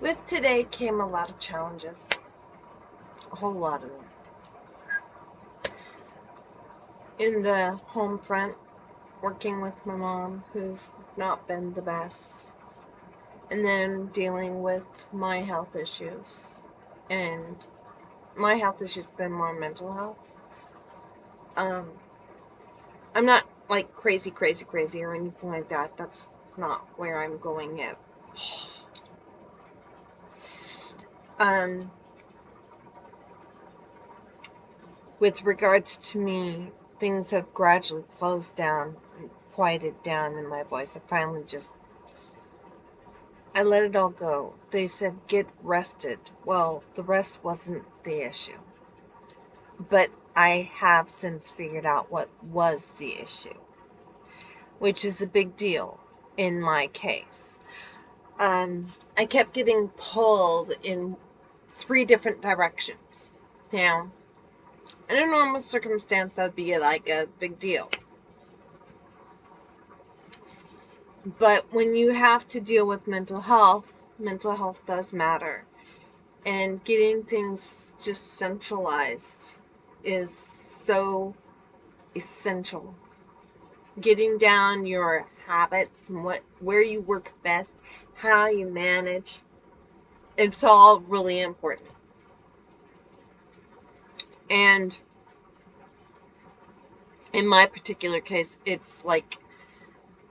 With today came a lot of challenges, a whole lot of them. In the home front, working with my mom, who's not been the best, and then dealing with my health issues. And my health issues have been more mental health. Um, I'm not like crazy or anything like that. That's not where I'm going yet. With regards to me, things have gradually closed down and quieted down in my voice. I let it all go. They said, get rested. Well, the rest wasn't the issue. But I have since figured out what was the issue, which is a big deal in my case. I kept getting pulled in 3 different directions. Now, in a normal circumstance, that would be like a big deal. But when you have to deal with mental health does matter. And getting things just centralized is so essential. Getting down your habits and where you work best, how you manage, it's all really important. And in my particular case, it's like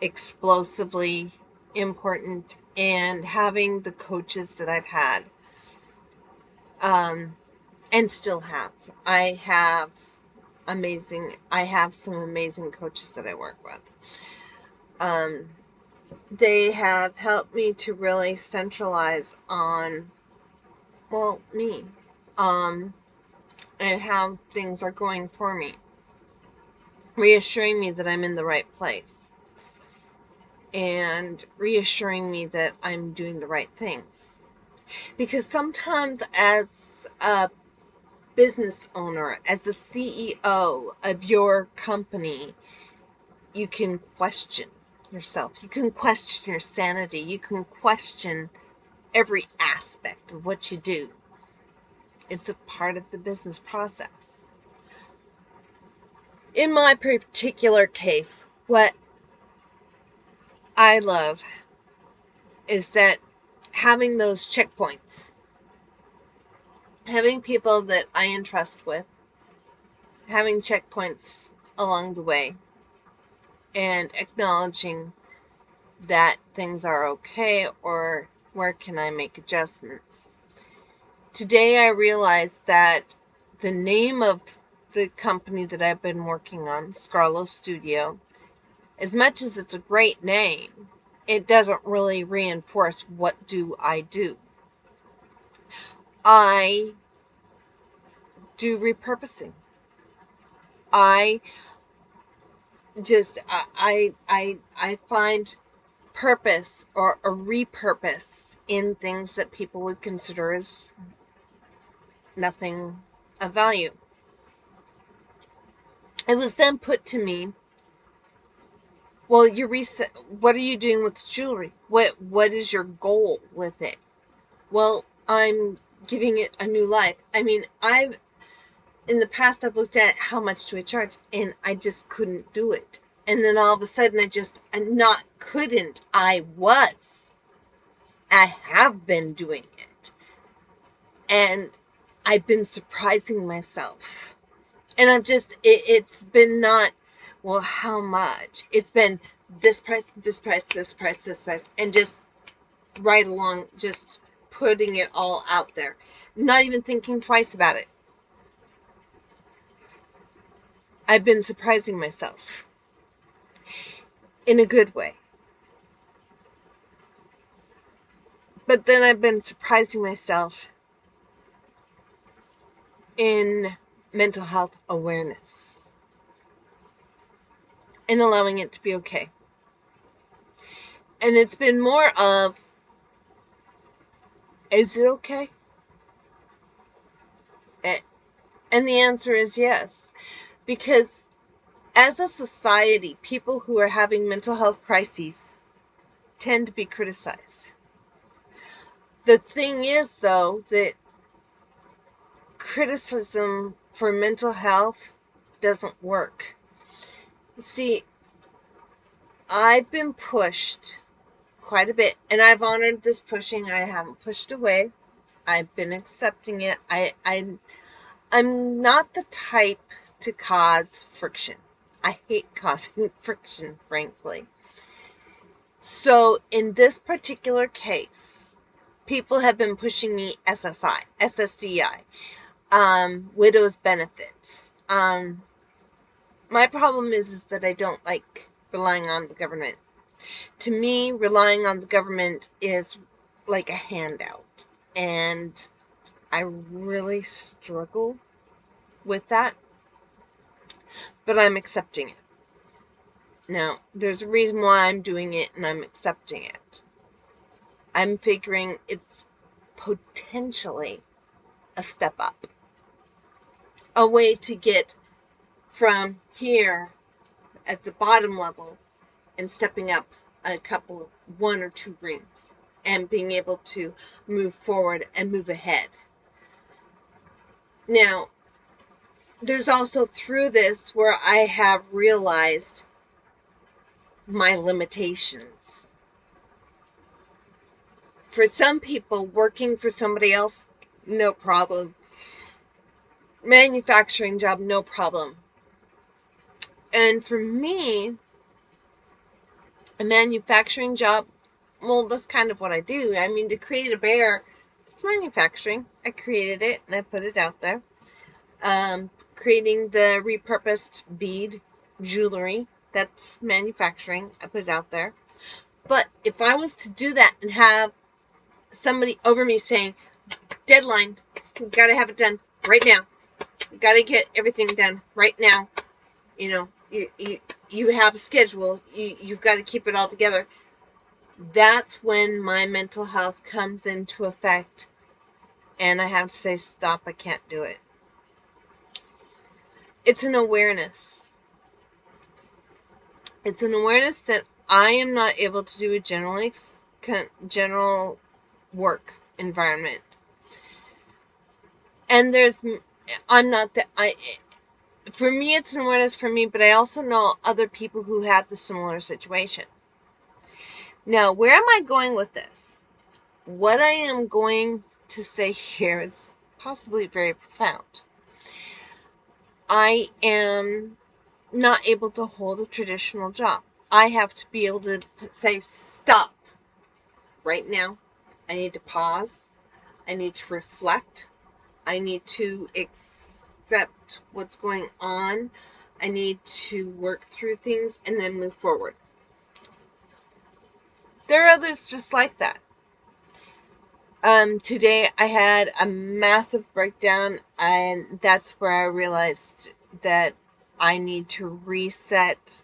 explosively important. And having the coaches that I've had, and still have, I have some amazing coaches that I work with. They have helped me to really centralize on, me, and how things are going for me, reassuring me that I'm in the right place, and reassuring me that I'm doing the right things. Because sometimes as a business owner, as the CEO of your company, you can question yourself. You can question your sanity. You can question every aspect of what you do. It's a part of the business process. In my particular case, what I love is that having those checkpoints, having people that I entrust with, having checkpoints along the way, and acknowledging that things are okay or where can I make adjustments. Today I realized that the name of the company that I've been working on, SCARLO Studio, as much as it's a great name, it doesn't really reinforce what do I do. I do repurposing. I find purpose or a repurpose in things that people would consider as nothing of value. It was then put to me, well, what are you doing with jewelry? What is your goal with it? Well, I'm giving it a new life. I mean, in the past I've looked at how much do I charge, and I just couldn't do it. And then all of a sudden I have been doing it. And I've been surprising myself. And it's been not, well, how much? It's been this price, and just right along, just putting it all out there. Not even thinking twice about it. I've been surprising myself. In a good way. But then I've been surprising myself in mental health awareness. And allowing it to be okay. And it's been more of, is it okay? And the answer is yes. Because as a society, people who are having mental health crises tend to be criticized. The thing is, though, that criticism for mental health doesn't work. See, I've been pushed quite a bit, and I've honored this pushing. I haven't pushed away. I've been accepting it. I'm not the type to cause friction. I hate causing friction, frankly. So in this particular case, people have been pushing me SSI, SSDI, widow's benefits. My problem is that I don't like relying on the government. To me, relying on the government is like a handout, and I really struggle with that, but I'm accepting it. Now, there's a reason why I'm doing it, and I'm accepting it. I'm figuring it's potentially a step up, a way to get from here at the bottom level and stepping up a couple, one or two rings, and being able to move forward and move ahead. Now, there's also through this where I have realized my limitations. For some people, working for somebody else, no problem. Manufacturing job, no problem. And for me, a manufacturing job, well, that's kind of what I do. I mean, to create a bear, it's manufacturing. I created it and I put it out there. Creating the repurposed bead jewelry, that's manufacturing. I put it out there. But if I was to do that and have somebody over me saying, deadline, you gotta have it done right now. You gotta get everything done right now. You know, you have a schedule. You've got to keep it all together. That's when my mental health comes into effect, and I have to say, stop, I can't do it. It's an awareness. It's an awareness that I am not able to do a general work environment. And I'm not that, for me, it's an awareness for me, but I also know other people who have the similar situation. Now, where am I going with this? What I am going to say here is possibly very profound. I am not able to hold a traditional job. I have to be able to say, stop right now. I need to pause. I need to reflect. I need to accept what's going on. I need to work through things and then move forward. There are others just like that. Today I had a massive breakdown, and that's where I realized that I need to reset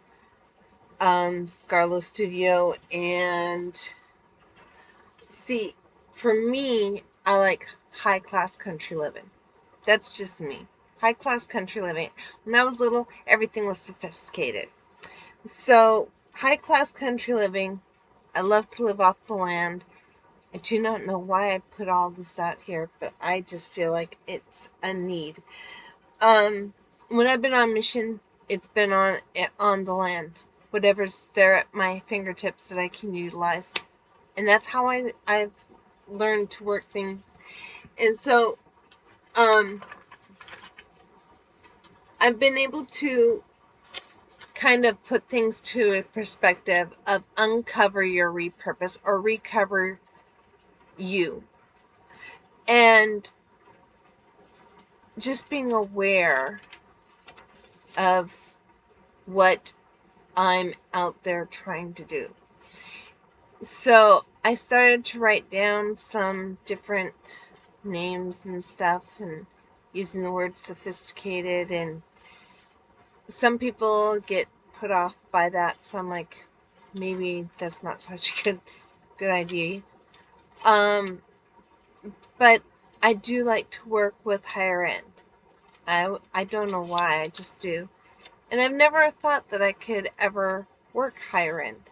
SCARLO Studio. And see, for me, I like high class country living. That's just me. High class country living. When I was little, everything was sophisticated. So, high class country living, I love to live off the land. I do not know why I put all this out here, but I just feel like it's a need. When I've been on mission, it's been on the land. Whatever's there at my fingertips that I can utilize. And that's how I've learned to work things. And so, I've been able to kind of put things to a perspective of uncover your repurpose or recover you. And just being aware of what I'm out there trying to do. So I started to write down some different names and stuff, and using the word sophisticated, and some people get put off by that, so I'm like, maybe that's not such a good idea. But I do like to work with higher end. I don't know why, I just do. And I've never thought that I could ever work higher end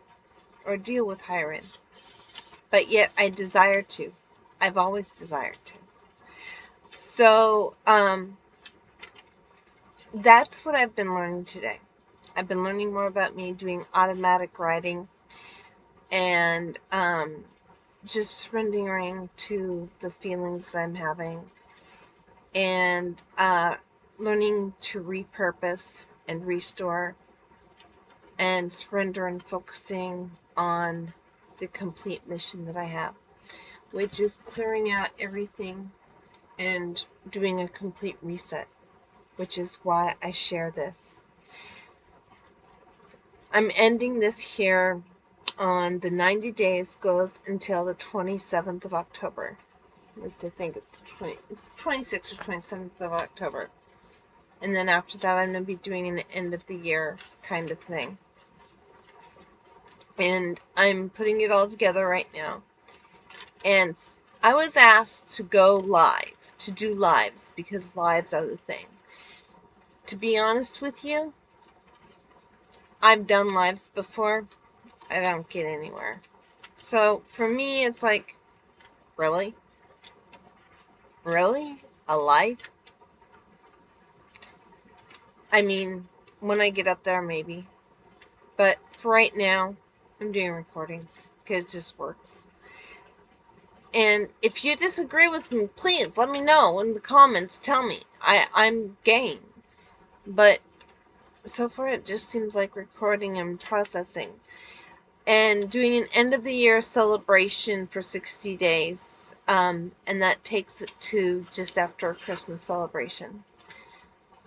or deal with higher end. But yet I desire to. I've always desired to. So, that's what I've been learning today. I've been learning more about me, doing automatic writing, and just surrendering to the feelings that I'm having, and learning to repurpose and restore, and surrender and focusing on the complete mission that I have, which is clearing out everything and doing a complete reset, which is why I share this. I'm ending this here on the 90 days goes until the 27th of October. At least I think it's the 26th or 27th of October. And then after that, I'm going to be doing an end of the year kind of thing. And I'm putting it all together right now. And I was asked to go live, to do lives, because lives are the thing. To be honest with you, I've done lives before. I don't get anywhere. So for me, it's like, really? Really? A live? I mean, when I get up there, maybe. But for right now, I'm doing recordings because it just works. And if you disagree with me, please let me know in the comments. Tell me. I'm game. But so far, it just seems like recording and processing. And doing an end of the year celebration for 60 days. And that takes it to just after a Christmas celebration.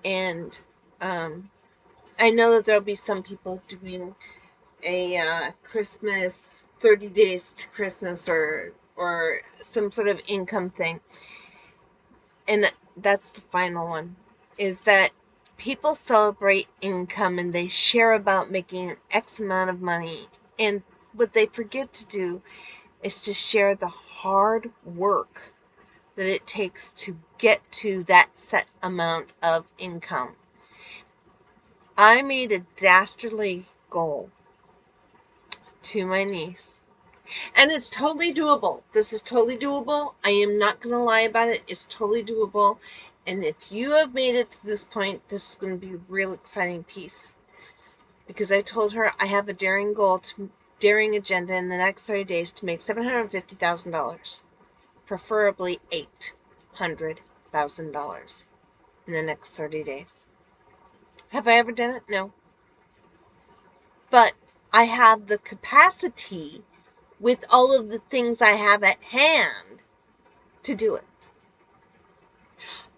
And I know that there'll be some people doing a Christmas 30 days to Christmas or some sort of income thing. And that's the final one, is that people celebrate income and they share about making X amount of money. And what they forget to do is to share the hard work that it takes to get to that set amount of income. I made a dastardly goal to my niece, and it's totally doable. This is totally doable. I am not going to lie about it. It's totally doable. And if you have made it to this point, this is going to be a real exciting piece. Because I told her I have a daring agenda in the next 30 days to make $750,000. Preferably $800,000 in the next 30 days. Have I ever done it? No. But I have the capacity, with all of the things I have at hand, to do it.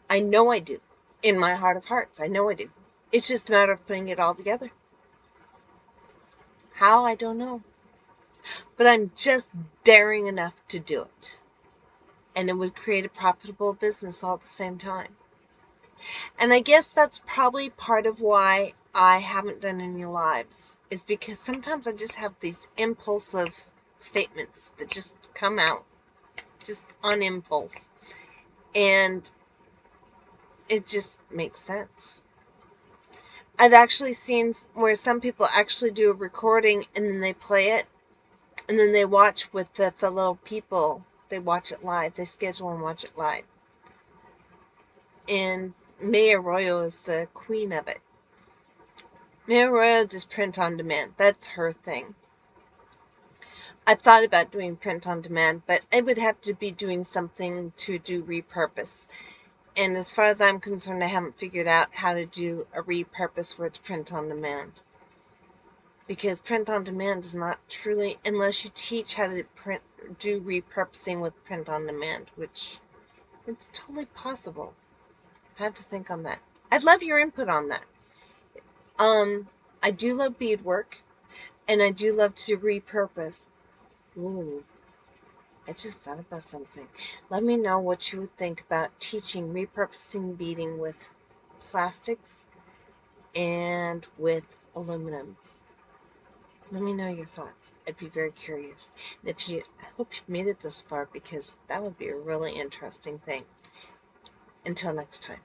I know I do. In my heart of hearts, I know I do. It's just a matter of putting it all together. How? I don't know. But I'm just daring enough to do it. And it would create a profitable business all at the same time. And I guess that's probably part of why I haven't done any lives, is because sometimes I just have these impulsive statements that just come out just on impulse. And it just makes sense. I've actually seen where some people actually do a recording and then they play it and then they watch with the fellow people. They watch it live. They schedule and watch it live. And May Arroyo is the queen of it. May Arroyo does print on demand. That's her thing. I've thought about doing print on demand, but I would have to be doing something to do repurpose. And as far as I'm concerned, I haven't figured out how to do a repurpose where it's print on demand. Because print on demand is not truly, unless you teach how to do repurposing with print on demand, which it's totally possible. I have to think on that. I'd love your input on that. I do love beadwork, and I do love to repurpose. Ooh, I just thought about something. Let me know what you would think about teaching repurposing beading with plastics and with aluminums. Let me know your thoughts. I'd be very curious. And I hope you've made it this far, because that would be a really interesting thing. Until next time.